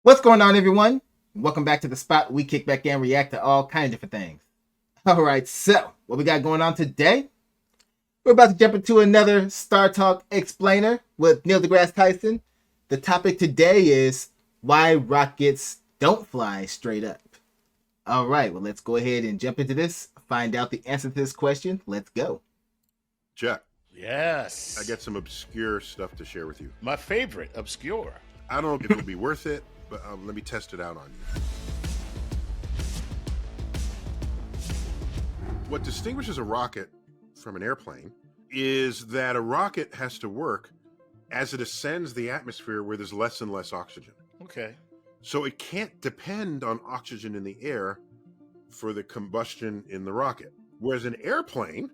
What's going on, everyone? Welcome back to the spot. We kick back and react to all kinds of different things. All right, so what we got going on today? We're about to jump into another Star Talk explainer with Neil deGrasse Tyson. The topic today is why rockets don't fly straight up. All right, well, let's go ahead and jump into this. Find out the answer to this question. Let's go. Jack. Yes. I got some obscure stuff to share with you. My favorite, obscure. I don't know if it'll be worth it, but let me test it out on you. What distinguishes a rocket from an airplane is that a rocket has to work as it ascends the atmosphere where there's less and less oxygen. Okay. So it can't depend on oxygen in the air for the combustion in the rocket. Whereas an airplane,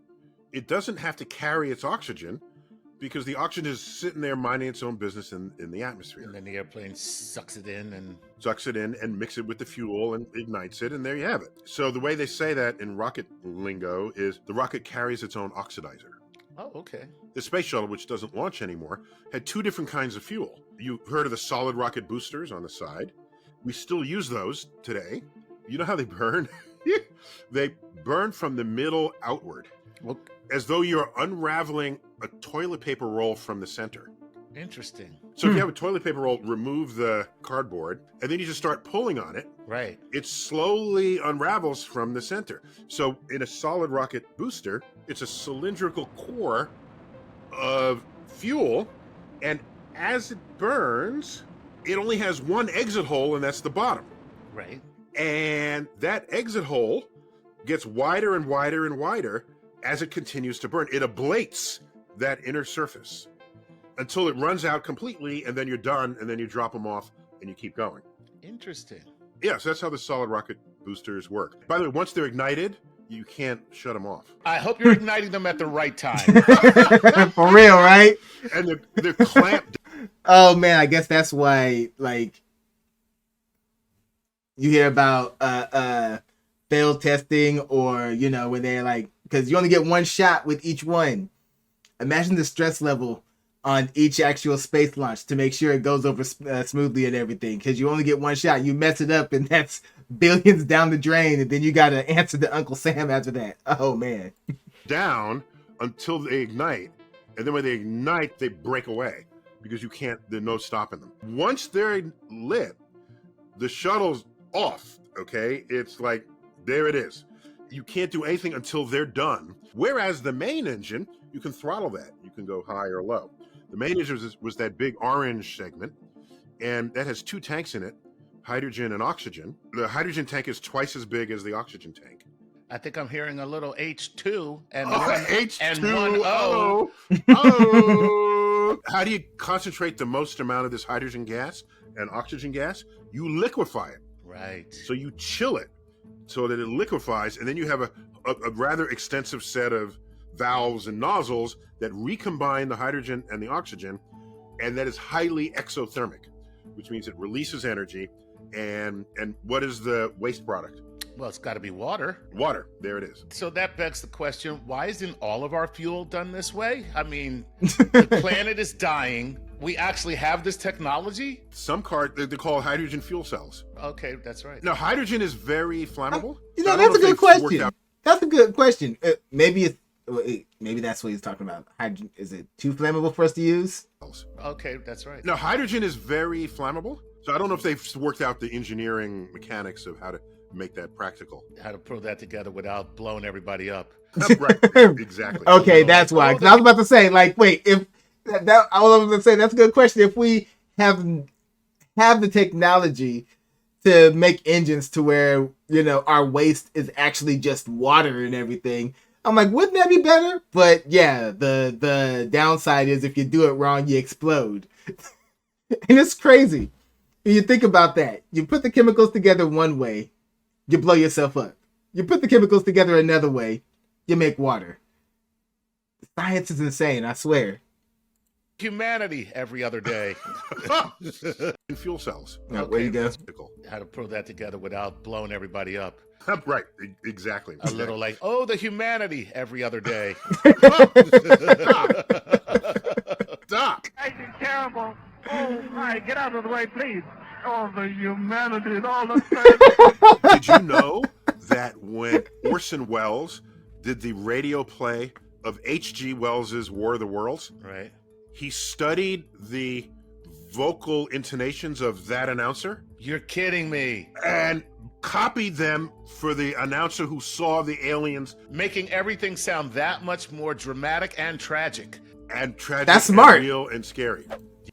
it doesn't have to carry its oxygen because the oxygen is sitting there minding its own business in the atmosphere. And then the airplane sucks it in and mix it with the fuel and ignites it, and there you have it. So the way they say that in rocket lingo is the rocket carries its own oxidizer. Oh, okay. The space shuttle, which doesn't launch anymore, had two different kinds of fuel. You heard of the solid rocket boosters on the side. We still use those today. You know how they burn? They burn from the middle outward. Well, as though you're unraveling a toilet paper roll from the center. Interesting. So if you have a toilet paper roll, remove the cardboard, and then you just start pulling on it. Right. It slowly unravels from the center. So in a solid rocket booster, it's a cylindrical core of fuel, and as it burns, it only has one exit hole, and that's the bottom. Right. And that exit hole gets wider and wider and wider as it continues to burn. It ablates that inner surface until it runs out completely, and then you're done, and then you drop them off, and you keep going. Interesting. Yes, that's how the solid rocket boosters work. By the way, once they're ignited, you can't shut them off. I hope you're igniting them at the right time. For real, right? And they're clamped. Oh, man, I guess that's why, like, you hear about failed testing or, you know, when they're like, because you only get one shot with each one. Imagine the stress level on each actual space launch to make sure it goes over smoothly and everything. Because you only get one shot. You mess it up and that's billions down the drain. And then you got to answer to Uncle Sam after that. Oh, man. Down until they ignite. And then when they ignite, they break away because there's no stopping them. Once they're lit, the shuttle's off, okay? It's like, there it is. You can't do anything until they're done. Whereas the main engine, you can throttle that. You can go high or low. The main engine was that big orange segment, and that has two tanks in it, hydrogen and oxygen. The hydrogen tank is twice as big as the oxygen tank. I think I'm hearing a little H2 and H2, and one O. Oh. How do you concentrate the most amount of this hydrogen gas and oxygen gas? You liquefy it. Right. So you chill it so that it liquefies, and then you have a rather extensive set of valves and nozzles that recombine the hydrogen and the oxygen, and that is highly exothermic, which means it releases energy. And what is the waste product? Well, it's got to be water. Water. There it is. So that begs the question, why isn't all of our fuel done this way? I mean, the planet is dying. We actually have this technology? Some cars, they call hydrogen fuel cells. Okay, that's right. Now, hydrogen is very flammable. You know, that's a good question. That's a good question. Maybe that's what he's talking about. Hydrogen, is it too flammable for us to use? Okay, that's right. Now, hydrogen is very flammable. So I don't know if they've worked out the engineering mechanics of how to make that practical. How to put that together without blowing everybody up. Right, exactly. Okay, that's why. 'Cause I was about to say, like, wait, if that I was going to say that's a good question. If we have the technology to make engines to where, you know, our waste is actually just water and everything, I'm like, wouldn't that be better? But yeah, the downside is if you do it wrong, you explode. And it's crazy. When you think about that, you put the chemicals together one way, you blow yourself up. You put the chemicals together another way, you make water. Science is insane, I swear. Humanity every other day. In fuel cells. Now, where you go? How to put that together without blowing everybody up. Right, exactly. A little like, oh, the humanity every other day. Stop. This is terrible. Oh, my, get out of the way, please. all the humanity and all the Did you know that when Orson Welles did the radio play of H.G. Wells's War of the Worlds, Right. he studied the vocal intonations of that announcer You're kidding me. and copied them for the announcer who saw the aliens Making everything sound that much more dramatic and tragic. and tragic That's smart. and real and scary.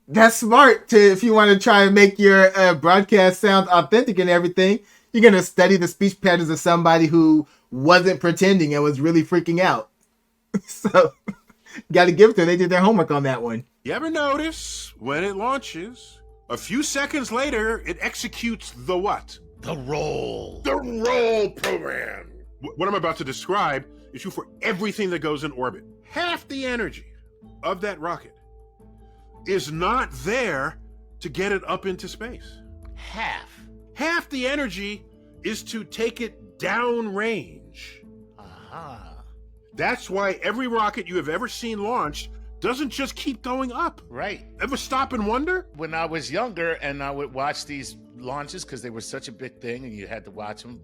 That's smart to if you want to try and make your broadcast sound authentic and everything. You're gonna study the speech patterns of somebody who wasn't pretending and was really freaking out. So, got to give it to them. They did their homework on that one. You ever notice when it launches, a few seconds later, it executes the what? The roll. The roll program. What I'm about to describe is true for everything that goes in orbit. Half the energy of that rocket is not there to get it up into space. Half. Half the energy is to take it downrange. Aha. That's why every rocket you have ever seen launched doesn't just keep going up. Right. Ever stop and wonder? When I was younger and I would watch these launches because they were such a big thing and you had to watch them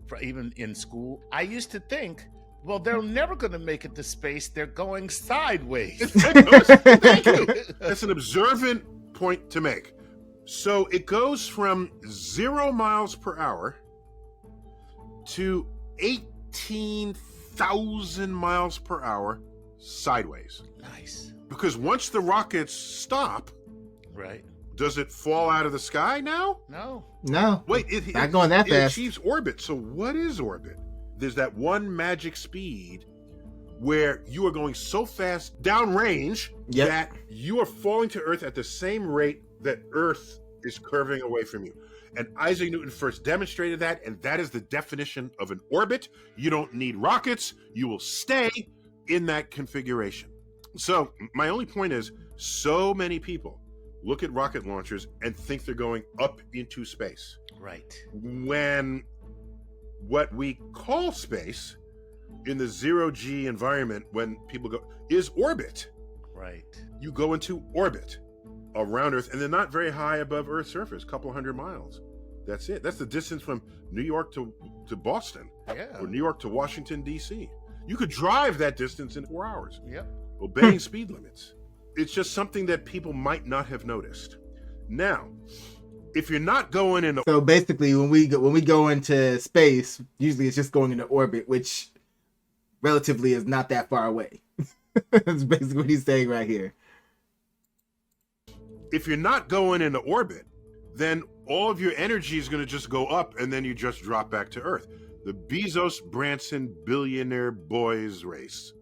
for even in school, I used to think, well, they're never going to make it to space. They're going sideways. Thank you. That's an observant point to make. So it goes from 0 miles per hour to 18,000 miles per hour sideways. Nice. Because once the rockets stop, Right. does it fall out of the sky now? No. No, Wait, not going that it fast. achieves orbit. So what is orbit? There's that one magic speed where you are going so fast downrange Yep. that you are falling to Earth at the same rate that Earth is curving away from you. And Isaac Newton first demonstrated that, and that is the definition of an orbit. You don't need rockets. You will stay in that configuration. So my only point is, so many people look at rocket launchers and think they're going up into space. Right. When what we call space in the 0G environment, when people go, is orbit. Right. You go into orbit around Earth, and they're not very high above Earth's surface, a couple hundred miles. That's it. That's the distance from New York to Boston, Yeah. or New York to Washington, D.C. You could drive that distance in 4 hours, Yep. obeying speed limits. It's just something that people might not have noticed. Now, if you're not going into So basically, when we go into space, usually it's just going into orbit, which relatively is not that far away. That's basically what he's saying right here. if you're not going into orbit, then all of your energy is going to just go up, and then you just drop back to Earth. The Bezos-Branson billionaire boys race.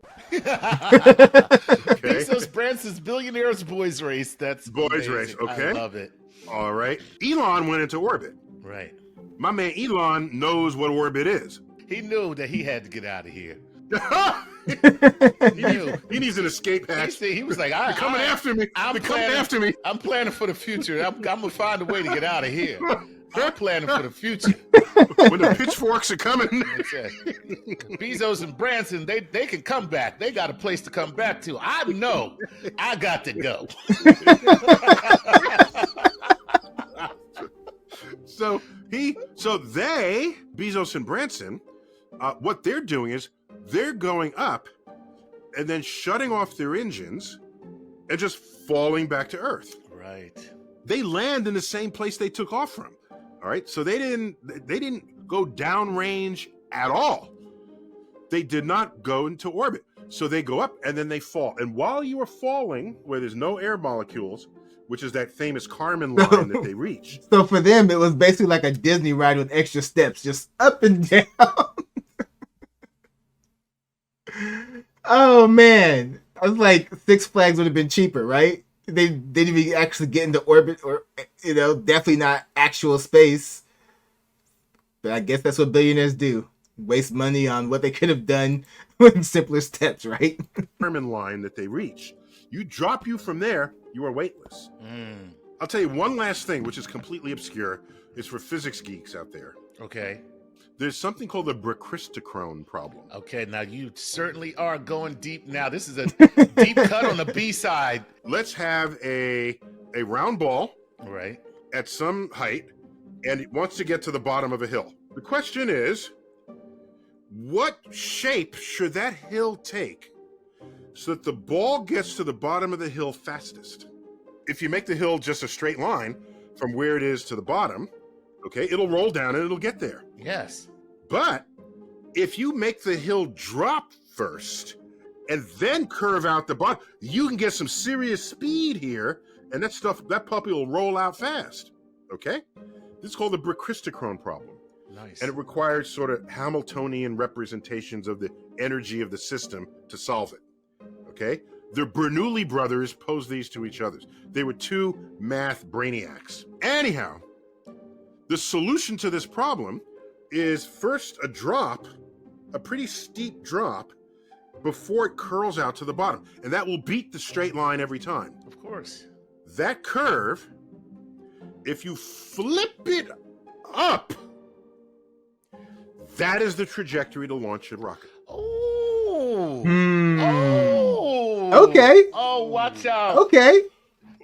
Bezos Branson's billionaires boys race. That's Boys amazing. race, okay. I love it. All right. Elon went into orbit. Right. My man Elon knows what orbit is. He knew that he had to get out of here. he, He knew. he needs an escape hatch. He was like, They're coming after me. I'm They're coming planning- after me. I'm planning for the future. I'm gonna find a way to get out of here. I'm planning for the future. When the pitchforks are coming. That's it. Bezos and Branson, they can come back. They got a place to come back to. I know. I got to go. So they, Bezos and Branson, what they're doing is they're going up and then shutting off their engines and just falling back to Earth. Right. They land in the same place they took off from. All right. So they didn't go downrange at all. They did not go into orbit. So they go up and then they fall. And while you are falling, where there's no air molecules, which is that famous Kármán line that they reach. So for them, it was basically like a Disney ride with extra steps, just up and down. Oh man, I was like, Six Flags would have been cheaper, right? They didn't even actually get into orbit, or definitely not actual space. But I guess that's what billionaires do: waste money on what they could have done with simpler steps, right? Kármán line that they reach. You drop you from there, you are weightless. I'll tell you one last thing, which is completely obscure. It's for physics geeks out there. Okay. There's something called the brachistochrone problem. Okay. Now you certainly are going deep. Now this is a deep cut on the B side. Let's have a round ball Right. at some height and it wants to get to the bottom of a hill. The question is, what shape should that hill take so that the ball gets to the bottom of the hill fastest? If you make the hill just a straight line from where it is to the bottom, okay, it'll roll down and it'll get there. Yes. But if you make the hill drop first and then curve out the bottom, you can get some serious speed here, and that puppy will roll out fast. Okay? This is called the brachistochrone problem. Nice. And it requires sort of Hamiltonian representations of the energy of the system to solve it. Okay? The Bernoulli brothers posed these to each other. They were two math brainiacs. Anyhow, the solution to this problem is first a drop, a pretty steep drop, before it curls out to the bottom. And that will beat the straight line every time. Of course. That curve, if you flip it up, that is the trajectory to launch a rocket. Oh. Oh. Okay. Oh, watch out. Okay.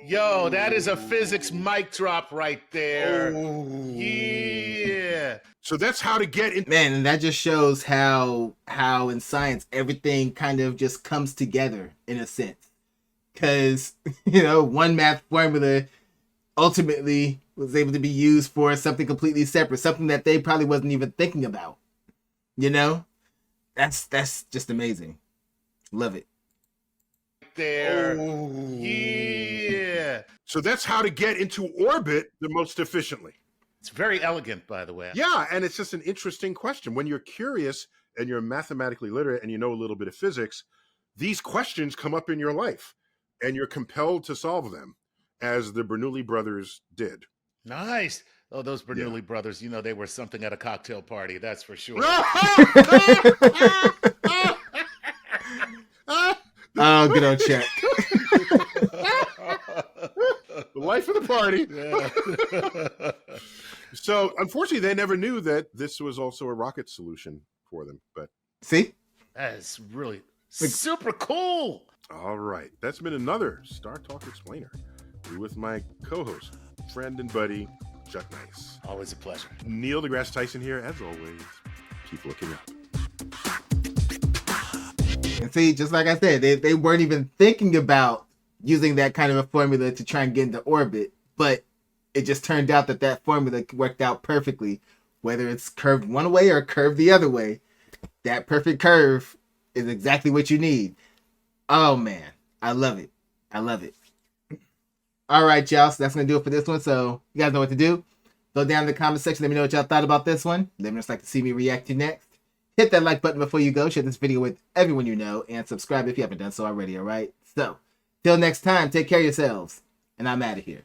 Yo, that is a physics mic drop right there. Oh. Yeah. So that's how to get in. Man, and that just shows how in science everything kind of just comes together in a sense. Because, one math formula ultimately was able to be used for something completely separate, something that they probably wasn't even thinking about. That's just amazing. Love it. There. Oh. Yeah. So that's how to get into orbit the most efficiently. It's very elegant, by the way. Yeah, and it's just an interesting question. When you're curious and you're mathematically literate and you know a little bit of physics, these questions come up in your life and you're compelled to solve them, as the Bernoulli brothers did. Nice. Oh, those Bernoulli brothers, they were something at a cocktail party, that's for sure. Oh, good old Chet. The life of the party. Yeah. So, unfortunately, they never knew that this was also a rocket solution for them. But See? That is really super cool. All right. That's been another Star Talk Explainer with my co-host, friend and buddy, Chuck Nice. Always a pleasure. Neil deGrasse Tyson here, as always. Keep looking up. And see, just like I said, they weren't even thinking about using that kind of a formula to try and get into orbit, but it just turned out that formula worked out perfectly. Whether it's curved one way or curved the other way, that perfect curve is exactly what you need. Oh, man. I love it. I love it. All right, y'all. So that's going to do it for this one. So you guys know what to do. Go down in the comment section. Let me know what y'all thought about this one. Let me know if you'd like to see me react to next. Hit that like button before you go. Share this video with everyone you know. And subscribe if you haven't done so already, all right? So, till next time, take care of yourselves. And I'm out of here.